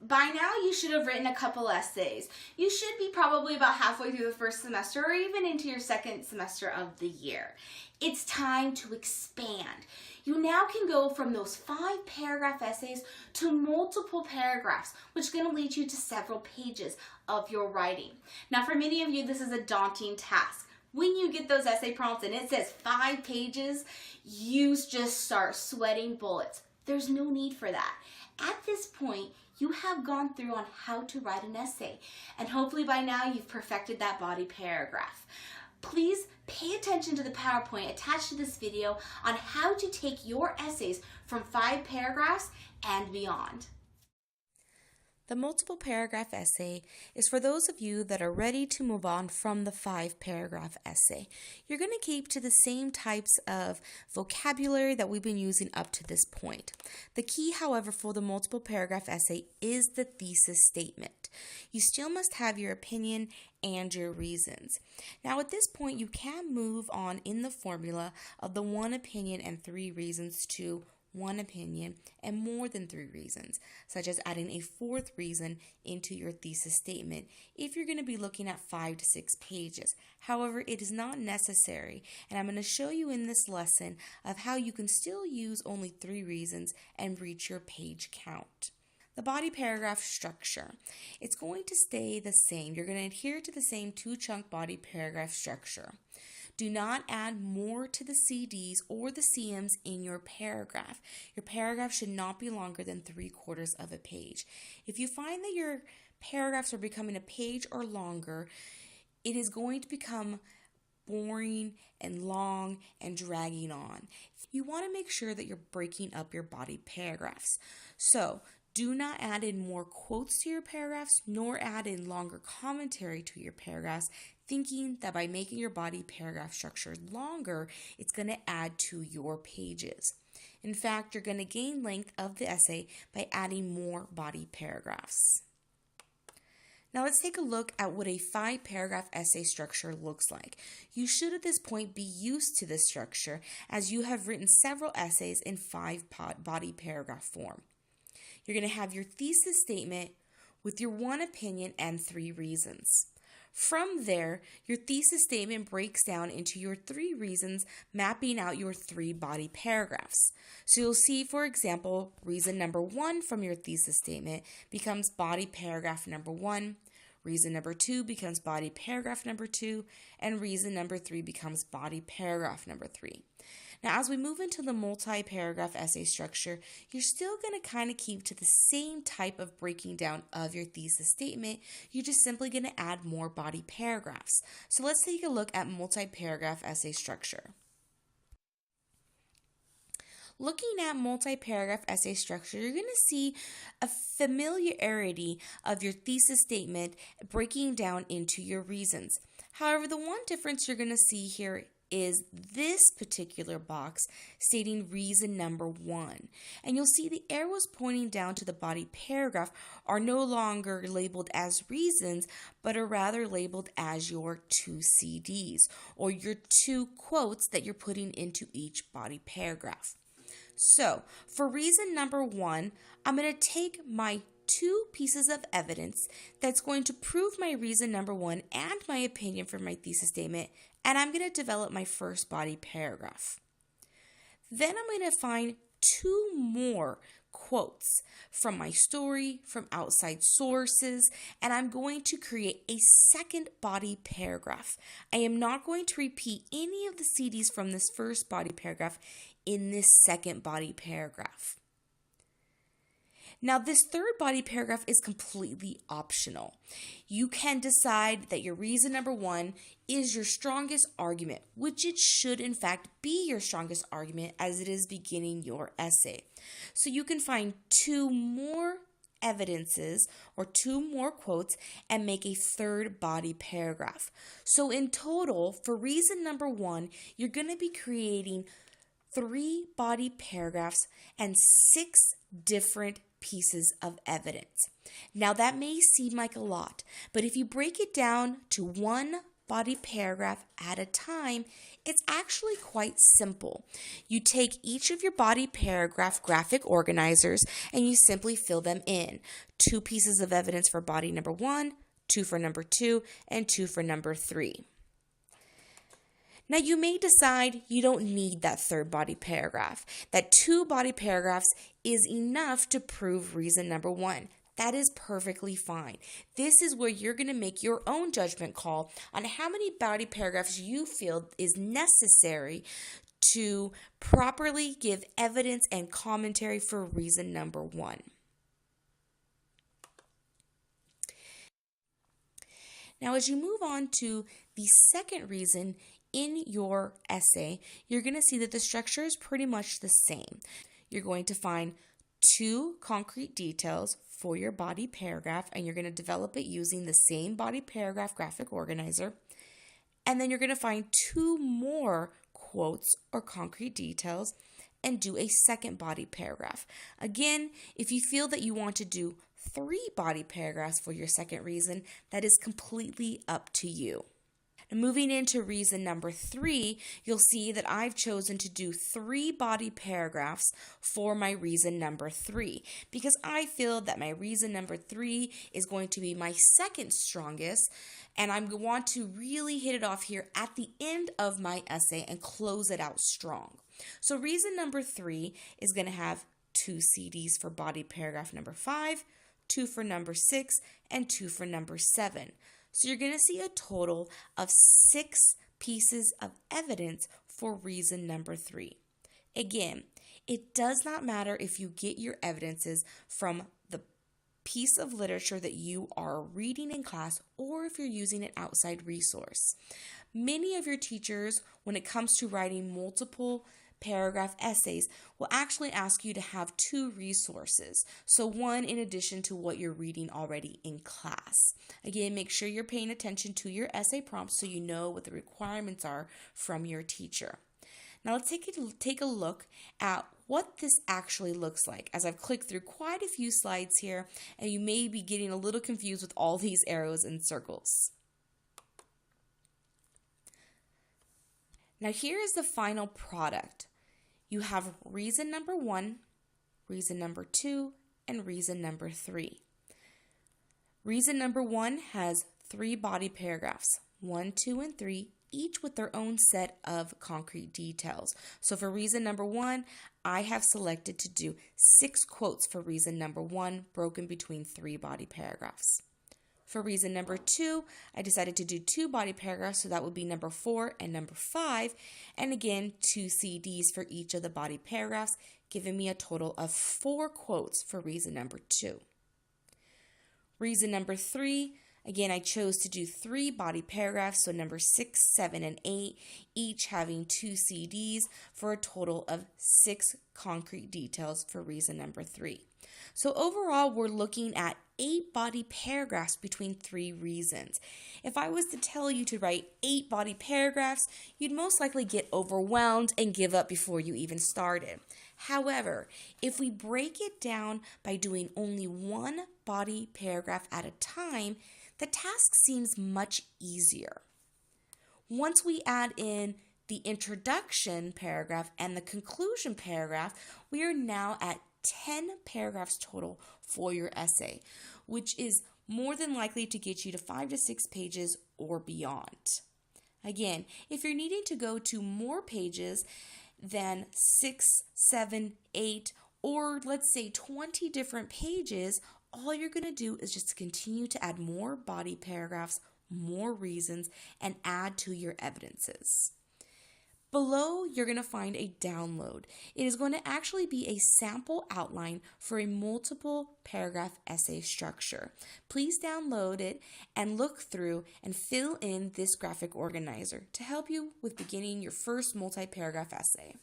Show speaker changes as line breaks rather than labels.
by now you should have written a couple essays. You should be probably about halfway through the first semester or even into your second semester of the year. It's time to expand. You now can go from those 5-paragraph essays to multiple paragraphs, which is going to lead you to several pages of your writing. Now, for many of you, this is a daunting task. When you get those essay prompts and it says 5 pages, you just start sweating bullets. There's no need for that. At this point, you have gone through on how to write an essay, and hopefully by now you've perfected that body paragraph. Please pay attention to the PowerPoint attached to this video on how to take your essays from 5 paragraphs and beyond.
The multiple paragraph essay is for those of you that are ready to move on from the 5-paragraph essay. You're going to keep to the same types of vocabulary that we've been using up to this point. The key, however, for the multiple paragraph essay is the thesis statement. You still must have your opinion and your reasons. Now, at this point, you can move on in the formula of the 1 opinion and 3 reasons to 1 opinion and more than 3 reasons, such as adding a 4th reason into your thesis statement if you're going to be looking at 5 to 6 pages. However, it is not necessary, and I'm going to show you in this lesson of how you can still use only 3 reasons and reach your page count. The body paragraph structure. It's going to stay the same. You're going to adhere to the same 2-chunk body paragraph structure. Do not add more to the CDs or the CMs in your paragraph. Your paragraph should not be longer than 3/4 of a page. If you find that your paragraphs are becoming a page or longer, it is going to become boring and long and dragging on. You want to make sure that you're breaking up your body paragraphs. So, do not add in more quotes to your paragraphs, nor add in longer commentary to your paragraphs, thinking that by making your body paragraph structure longer, it's going to add to your pages. In fact, you're going to gain length of the essay by adding more body paragraphs. Now let's take a look at what a 5-paragraph essay structure looks like. You should at this point be used to this structure as you have written several essays in 5 body paragraph form. You're going to have your thesis statement with your 1 opinion and 3 reasons. From there, your thesis statement breaks down into your 3 reasons, mapping out your 3 body paragraphs. So you'll see, for example, reason number 1 from your thesis statement becomes body paragraph number 1. Reason number 2 becomes body paragraph number 2, and reason number 3 becomes body paragraph number 3. Now, as we move into the multi-paragraph essay structure, you're still going to kind of keep to the same type of breaking down of your thesis statement. You're just simply going to add more body paragraphs. So let's take a look at multi-paragraph essay structure. Looking at multi-paragraph essay structure, you're going to see a familiarity of your thesis statement breaking down into your reasons. However, the one difference you're going to see here is this particular box stating reason number 1. And you'll see the arrows pointing down to the body paragraph are no longer labeled as reasons, but are rather labeled as your 2 CDs or your 2 quotes that you're putting into each body paragraph. So, for reason number 1, I'm going to take my 2 pieces of evidence that's going to prove my reason number 1 and my opinion for my thesis statement, and I'm going to develop my first body paragraph. Then I'm going to find 2 more quotes from my story, from outside sources, and I'm going to create a second body paragraph. I am not going to repeat any of the CDs from this first body paragraph in this second body paragraph. Now, this third body paragraph is completely optional. You can decide that your reason number 1 is your strongest argument, which it should in fact be your strongest argument as it is beginning your essay. So you can find 2 more evidences or 2 more quotes and make a third body paragraph. So in total, for reason number 1, you're going to be creating 3 body paragraphs and 6 different pieces of evidence. Now that may seem like a lot, but if you break it down to 1 body paragraph at a time, it's actually quite simple. You take each of your body paragraph graphic organizers and you simply fill them in. 2 pieces of evidence for body number 1, 2 for number 2, and 2 for number 3. Now you may decide you don't need that 3rd body paragraph, that 2 body paragraphs is enough to prove reason number 1. That is perfectly fine. This is where you're going to make your own judgment call on how many body paragraphs you feel is necessary to properly give evidence and commentary for reason number 1. Now, as you move on to the second reason in your essay, you're going to see that the structure is pretty much the same. You're going to find 2 concrete details for your body paragraph, and you're going to develop it using the same body paragraph graphic organizer. And then you're going to find 2 more quotes or concrete details and do a second body paragraph. Again, if you feel that you want to do 3 body paragraphs for your second reason, that is completely up to you. Now, moving into reason number 3, you'll see that I've chosen to do 3 body paragraphs for my reason number 3 because I feel that my reason number 3 is going to be my second strongest, and I want to really hit it off here at the end of my essay and close it out strong. So reason number 3 is going to have 2 CDs for body paragraph number 5, 2 for number 6, and 2 for number 7. So you're going to see a total of 6 pieces of evidence for reason number 3. Again, it does not matter if you get your evidences from the piece of literature that you are reading in class or if you're using an outside resource. Many of your teachers, when it comes to writing multiple paragraph essays, will actually ask you to have 2 resources. So one in addition to what you're reading already in class. Again, make sure you're paying attention to your essay prompts so you know what the requirements are from your teacher. Now let's take a look at what this actually looks like as I've clicked through quite a few slides here, and you may be getting a little confused with all these arrows and circles. Now here is the final product. You have reason number 1, reason number 2, and reason number 3. Reason number 1 has 3 body paragraphs, 1, 2, and 3, each with their own set of concrete details. So for reason number 1, I have selected to do 6 quotes for reason number 1, broken between 3 body paragraphs. For reason number 2, I decided to do 2 body paragraphs, so that would be number 4 and number 5, and again 2 CDs for each of the body paragraphs, giving me a total of 4 quotes for reason number 2. Reason number 3, again I chose to do 3 body paragraphs, so number 6, 7, and 8, each having 2 CDs for a total of 6 concrete details for reason number 3. So overall, we're looking at 8 body paragraphs between 3 reasons. If I was to tell you to write 8 body paragraphs, you'd most likely get overwhelmed and give up before you even started. However, if we break it down by doing only 1 body paragraph at a time, the task seems much easier. Once we add in the introduction paragraph and the conclusion paragraph, we are now at 10 paragraphs total for your essay, which is more than likely to get you to 5 to 6 pages or beyond. Again, if you're needing to go to more pages than 6, 7, 8, or let's say 20 different pages, all you're going to do is just continue to add more body paragraphs, more reasons, and add to your evidences. Below, you're going to find a download. It is going to actually be a sample outline for a multiple paragraph essay structure. Please download it and look through and fill in this graphic organizer to help you with beginning your first multi-paragraph essay.